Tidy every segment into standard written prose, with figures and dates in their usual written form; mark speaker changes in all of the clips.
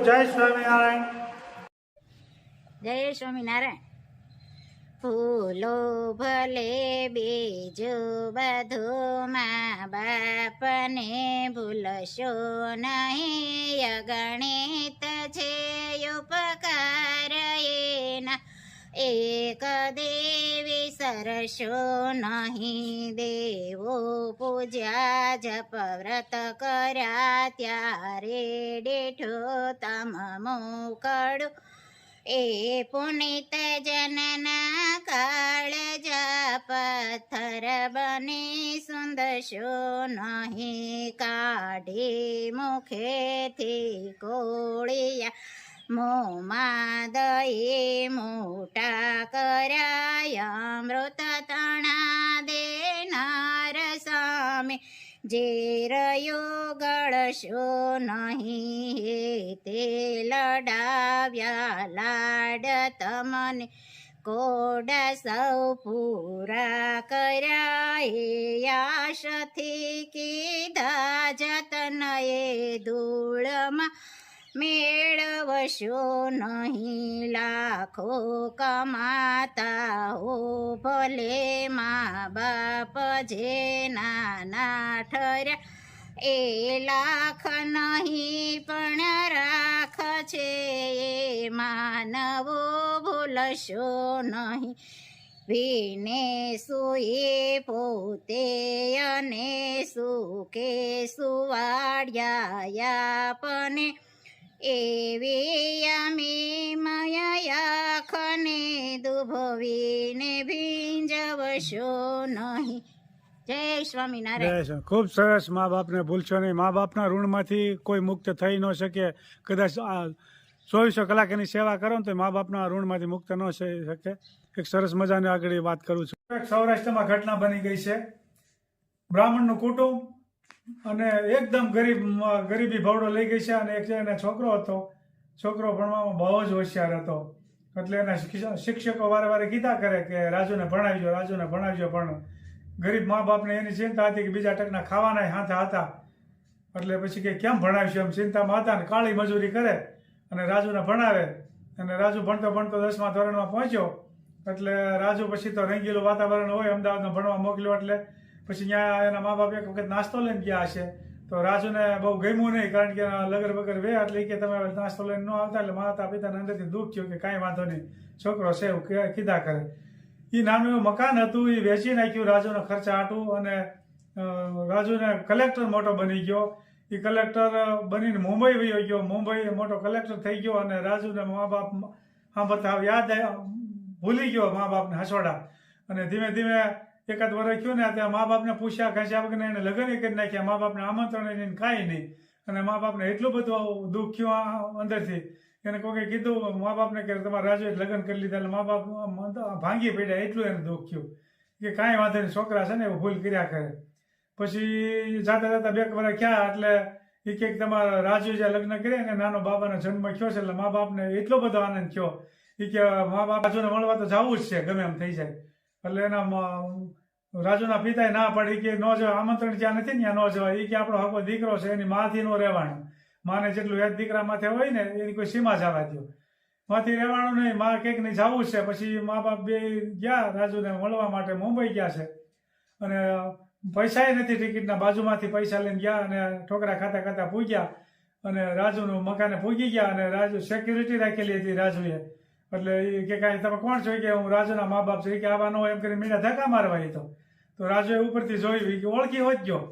Speaker 1: જય સ્વામિનારાયણ.
Speaker 2: જય સ્વામિનારાયણ. ફૂલો ભલે બીજો બધું મા બાપને ભૂલશો નહીં, અગણિત છે ઉપકાર એના, એક દેવી સરશો નહીં. દેવો પૂજ્યા જપ વ્રત કર્યા ત્યારે ડેઠો તમ મોકળું, એ પુનિત જનના કાળ પથ્થર બની સુંદશો નહીં. કાઢી મુખેથી કોળિયા મોમાં દઈ મોટા કરાય, અમૃત તણા દેનાર સામે ઝેરયો ગળશો નહીં. તે લડાવ્યા લાડ તમને કોડા સૌ પૂરા કર્યા, એ આશથી કીધા જતન એ ધૂળમાં મેળવશો નહીં. લાખો કમાતા હો ભલે મા બાપ જે નાના ઠર્યા, એ લાખ નહીં પણ રાખ છે એ માનવો ભૂલશો નહીં. વિને સુએ પોતે અને સુકે સુવાડ્યા આપને, એવી અમે મયાખને દુભવીને ભીંજવશો નહીં. જય સ્વામિનારાયણ.
Speaker 1: ખૂબ સરસ. મા બાપને ભૂલશો નહીં. મા બાપના ઋણમાંથી કોઈ મુક્ત થઈ ન શકે. કદાચ 24 કલાક એની સેવા કરો ને તો મા બાપના ઋણમાંથી મુક્ત ન થઈ શકે. એક સરસ મજાની આગળ વાત કરું છું. સૌરાષ્ટ્રમાં ઘટના બની ગઈ છે. બ્રાહ્મણનું કુટુંબ અને એકદમ ગરીબી ભવડો લઈ ગઈ છે, અને એક એના છોકરો હતો. છોકરો ભણવામાં બહુ જ હોશિયાર હતો. એટલે એના શિક્ષકો વારે વારે કીધા કરે કે રાજુને ભણાવજો, રાજુને ભણાવજો. પણ ગરીબ મા બાપને એની ચિંતા હતી કે બીજા ટકના ખાવાના હાથા હતા. એટલે પછી કે કેમ ભણાવશું એમ ચિંતામાં હતા, ને કાળી મજૂરી કરે અને રાજુને ભણાવે. અને રાજુ ભણતો ભણતો 10મા ધોરણમાં પહોંચ્યો. એટલે રાજુ પછી તો રંગીલું વાતાવરણ હોય, અમદાવાદમાં ભણવા મોકલ્યો. એટલે પછી ત્યાં એના મા બાપ એક વખત નાસ્તો લઈને ગયા હશે. તો રાજુને બહુ ગમ્યું નહીં, કારણ કે લગર બગર વે. એટલે કે તમે નાસ્તો લઈને ન આવતા. એટલે માતા પિતાને અંદરથી દુઃખ થયું કે કાંઈ વાંધો નહીં, છોકરો છે એવું કીધા કરે. એ નાનું એવું મકાન હતું, એ વેચી નાખ્યું રાજુના ખર્ચા હાટું. અને રાજુને કલેક્ટર મોટો બની ગયો. એ કલેક્ટર બનીને મુંબઈ વયો ગયો. મુંબઈ મોટો કલેક્ટર થઈ ગયો. અને રાજુને મા બાપ સાંભળતા યાદ ભૂલી ગયો મા બાપને હસવાડા. અને ધીમે ધીમે એકાદ વર્ષ થયું ને ત્યાં મા બાપને પૂછ્યા ઘસ્યા વગર એને લગ્ન કરી નાખ્યા. મા બાપને આમંત્રણ એને કાંઈ નહીં. અને મા બાપને એટલું બધું દુઃખ થયું અંદરથી. એને કોકે કીધું મા બાપને કે તમારા રાજુએ લગ્ન કરી લીધા. એટલે મા બાપ ભાંગી પડ્યા. એટલું એને દુઃખ થયું કે કાંઈ વાંધો નહીં, છોકરા છે ને એવું ભૂલ કર્યા કરે. પછી જાતા જાતા 2 વર્ષ થયા. એટલે એ કે તમારા રાજુ જે લગ્ન કર્યા ને નાનો બાબાનો જન્મ થયો છે. એટલે મા બાપને એટલો બધો આનંદ થયો. એ કે મા બાપ રાજુને મળવા તો જવું જ છે, ગમે એમ થઈ જાય. એટલે એના રાજુના પિતાએ ના પાડી કે ન જવાય, આમંત્રણ જ્યાં નથી ને ત્યાં ન જવાય. એ કે આપણો હકો દીકરો છે, એની માથી ન રહેવાનું. માને જેટલું એક દીકરા માથે હોય ને એની કોઈ સીમા જવા દો. માથી રહેવાનું નહીં, માં કંઈક નહીં જવું છે. પછી મા બાપ બે ગયા રાજુને મળવા માટે મુંબઈ ગયા છે. અને પૈસા નથી ટિકિટના. બાજુમાંથી પૈસા લઈને ગયા અને ઠોકરા ખાતા ખાતા પૂગ્યા. અને રાજુનું મકાને પૂગી ગયા. અને રાજુ સિક્યુરિટી રાખેલી હતી રાજુએ. એટલે એ કે કાંઈ તમે કોણ છો? કે હું રાજુના મા બાપ છે. કે આવા ન હોય એમ કરીને મીઠા ધક્કા મારવા. એ તો રાજુએ ઉપરથી જોયું કે ઓળખી હોત ગયો.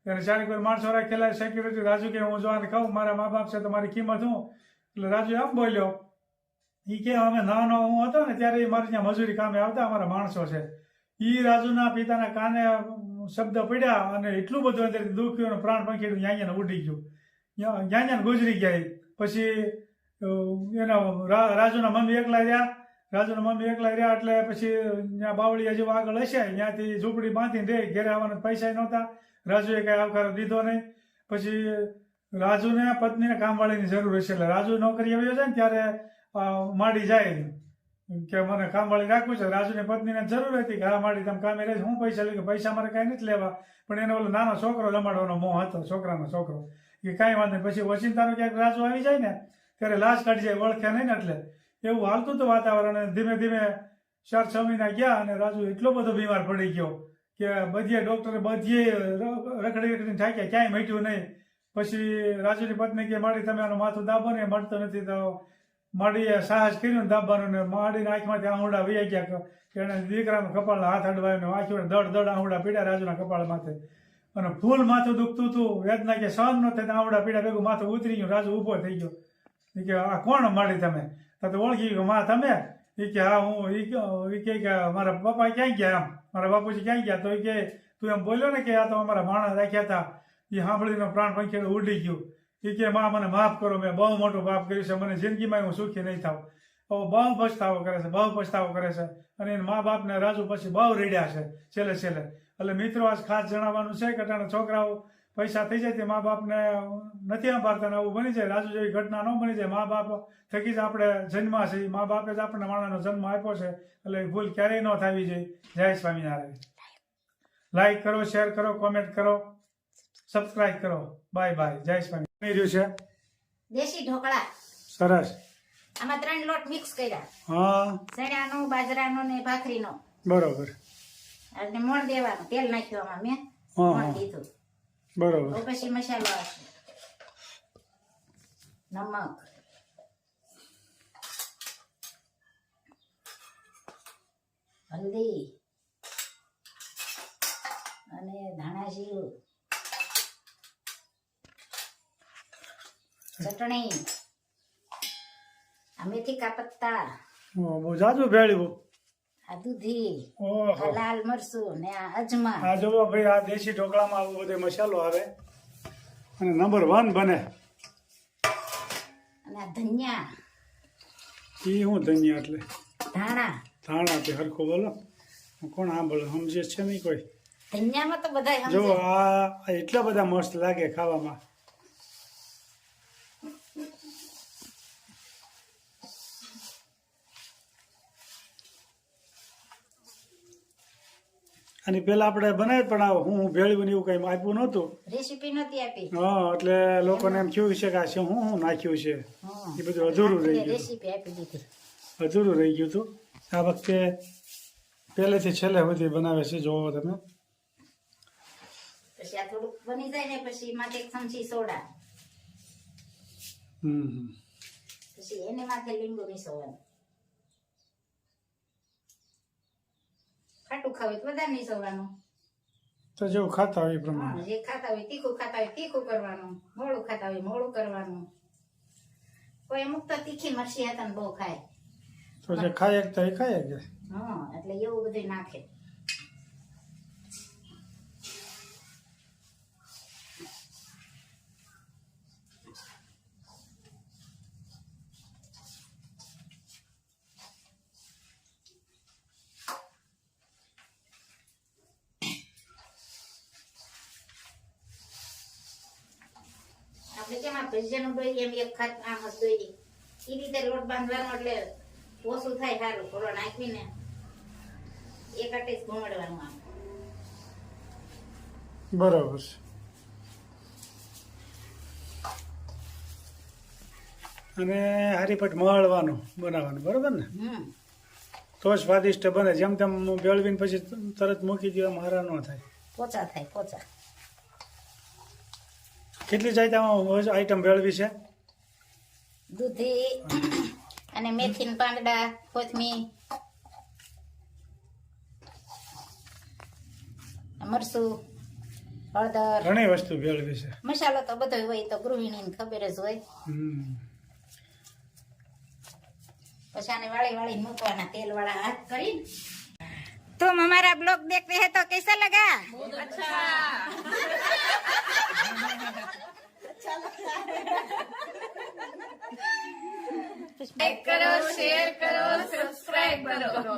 Speaker 1: એને ચારે કોઈ માણસો રાખેલા સિક્યુરિટી. રાજુ કે હું જોવાને કહું મારા મા બાપ છે તો મારી કિંમત હું. એટલે રાજુ આમ બોલ્યો. એ કે અમે નાનો હું હતો ને ત્યારે મારે ત્યાં મજૂરી કામે આવતા, અમારા માણસો છે. એ રાજુના પિતાના કાને શબ્દ પડ્યા અને એટલું બધું અંદર દુઃખ થયું, પ્રાણ પંખીડું યાંયાને ઉડી ગયું, યાંયાને ગુજરી ગયા. પછી એના રાજુના મમ્મી એકલા રહ્યા. રાજુના મમ્મી એકલા રહ્યા. એટલે પછી ત્યાં બાવળિયા જેવું આગળ હશે, ત્યાંથી ઝૂંપડી બાંધીને રહી. ઘરે આવવાના પૈસા નહોતા. રાજુએ કઈ આવકારો દીધો નહીં. પછી રાજુને પત્નીને કામવાળીની જરૂર હશે. એટલે રાજુ નોકરી આવ્યો છે ને ત્યારે માડી જાય કે મને કામવાળી રાખવું છે. રાજુની પત્નીને જરૂર હતી કે હા માડી તમે કામે રહે. હું પૈસા લઈ, પૈસા મારે કાંઈ નથી લેવા. પણ એને ઓલો નાનો છોકરો લમાડવાનો મોહ હતો, છોકરાનો છોકરો. કે કાંઈ વાંધો નહીં. પછી ઓચિંતાનો ક્યાંક રાજુ આવી જાય ને ત્યારે લાશ કાઢી જાય, ઓળખે નહીં ને એટલે એવું હાલતું હતું વાતાવરણ. અને ધીમે ધીમે 4-6 મહિના ગયા અને રાજુ એટલો બધો બીમાર પડી ગયો કે બધીએ ડોક્ટરે બધીએ રખડી રખડીને થાક્યા, ક્યાંય મટ્યું નહીં. પછી રાજુની પત્ની કે માડી તમે આનું માથું દાબો ને, મળતો નથી. તો માડીએ સાહસ કર્યું ને દાબવાનું, ને માડીના આંખમાંથી આહુડા વહી ગયા. એને દીકરાના કપાળના હાથ અડવાયો, આંખી દડ આહુડા પીડ્યા રાજુના કપાળ માથે. અને ફૂલ માથું દુખતું હતું, વેદના કે સહન ન થાય, આહુડા પીડ્યા ભેગું માથું ઉતરી ગયું. રાજુ ઊભો થઈ ગયો. એ કે આ કોણ માડી તમે? તો ઓળખી ગયો, માં તમે? એ કે હા હું. એ કે મારા પપ્પા ક્યાંય ગયા? આમ મારા બાપુજી ક્યાંય ગયા? તો એ કે તું એમ બોલ્યો ને કે આ તો અમારા માણસ રાખ્યા હતા. એ સાંભળીને પ્રાણ પંખીડું ઉડી ગયું. એ કે માં મને માફ કરો, મેં બહુ મોટું પાપ કર્યું છે, મને જિંદગીમાં હું સુખી નહીં થાવ. બહુ પછતાવો કરે છે, બહુ પછતાવો કરે છે. અને એના મા બાપને રાજુ પછી બહુ રેડ્યા છે છેલ્લે છેલ્લે. એટલે મિત્રો આજ ખાસ જણાવવાનું છે કે અટાણે છોકરાઓ પૈસા થઈ જાય તે મા બાપને નથી સંભાળતા ને આવું બની જાય. રાજુ જેવી ઘટના ન બની જાય. મા બાપ થકી જ આપણે જન્મા છે, મા બાપે જ આપણને માણસનો જન્મ આપ્યો છે. એટલે ભૂલ ક્યારેય ન થવી જોઈએ. જય સ્વામિનારાયણ. લાઈક કરો, શેર કરો, કોમેન્ટ કરો, સબસ્ક્રાઇબ કરો. Bye bye. જય સ્વામિનારાયણ. છે
Speaker 2: દેશી ઢોકળા
Speaker 1: સરસ.
Speaker 2: આમાં 3 લોટ મિક્સ કર્યા.
Speaker 1: હા
Speaker 2: ચણાનો, બાજરાનો ને ભાખરીનો.
Speaker 1: બરોબર.
Speaker 2: અને મોણ દેવાનું, તેલ નાખ્યું આમાં મેં,
Speaker 1: હા
Speaker 2: મોણ દીધું.
Speaker 1: બરોબર.
Speaker 2: તો પછી મસાલો આવશે, નમક, હલ્દી અને ધાણા જીરું, ચટણી, આ મેથી કા પત્તા,
Speaker 1: બહુ જાજુ ભેળ્યું.
Speaker 2: આ દૂધી,
Speaker 1: ઓહો.
Speaker 2: આ લાલ મરચું ને આ અજમા.
Speaker 1: આ જોવો ભાઈ, આ દેશી ઢોકળામાં આવો બધો મસાલો આવે અને નંબર 1 બને.
Speaker 2: અને આ ધનિયા,
Speaker 1: ઈ હું ધનિયા એટલે
Speaker 2: ધાણા.
Speaker 1: ધાણા તે હરખું બોલો. કોણ આ બોલો સમજે છે નહીં કોઈ.
Speaker 2: ધનિયામાં તો બધા
Speaker 1: જો આ એટલા બધા મસ્ત લાગે ખાવામાં. અને પેલા આપણે બનાવી પણ હું ભેળ્યું ને એવું કઈ આપ્યું નહોતું.
Speaker 2: રેસીપી નથી આપી.
Speaker 1: હા એટલે લોકોને એમ થયું છે કે આ શું હું નાખ્યું છે, એ બધું અધૂરું રહી ગયું.
Speaker 2: રેસીપી આપી દીધી.
Speaker 1: અધૂરું રહી ગયું હતું. આ વખતે પહેલેથી છેલ્લે સુધી બનાવે છે. જોવો તમે.
Speaker 2: પછી આ થોડુંક બની જાય ને પછી માથે 1 ચમચી સોડા, પછી એને માથે લીંબુ મિસવાનું. ખાટું ખાવું તો વધારે મિસવાનું.
Speaker 1: તો જેવું ખાતા હોય એ પ્રમાણે.
Speaker 2: જે ખાતા હોય તીખું ખાતા હોય તીખું કરવાનું, મોળું ખાતા હોય મોળું કરવાનું. કોઈ અમુક તો તીખી મરચી હતા ને બહુ ખાય.
Speaker 1: તો જે ખાય તો એ ખાય કે.
Speaker 2: હા એટલે એવું બધું નાખે. આપણે કેમ આ ભજીયાનું દોઈ એમ એક ખાત આમ જ દોઈ એ રીતે લોટ બાંધવાનો એટલે ઓછું થાય. સારું થોડો નાખીને એક આટે જ ઘૂમડવાનું આમ.
Speaker 1: બરાબર છે. અને હારીપટ મળવાનું બનાવવાનું, બરોબર ને? તો સ્વાદિષ્ટ બને. જેમ તેમ ભેળવીને પછી તરત મૂકી દો એમ હારા ન થાય.
Speaker 2: પોચા થાય પોચા.
Speaker 1: કેટલી જાતમાં આઈટમ ભેળવી છે?
Speaker 2: દૂધી અને મેથીના પાંદડા, કોથમીર, મરચું, હળદર,
Speaker 1: ઘણી વસ્તુ ભેળવી છે.
Speaker 2: મસાલો તો બધો હોય, તો ગૃહિણીને ખબર જ હોય. પછી આને વાળી વાળી મૂકવાના તેલ વાળા હાથ કરીને. तुम हमारा ब्लॉग देखते हैं तो कैसा लगा? बहुत अच्छा लगता है. लाइक करो, शेयर करो, सब्सक्राइब करो.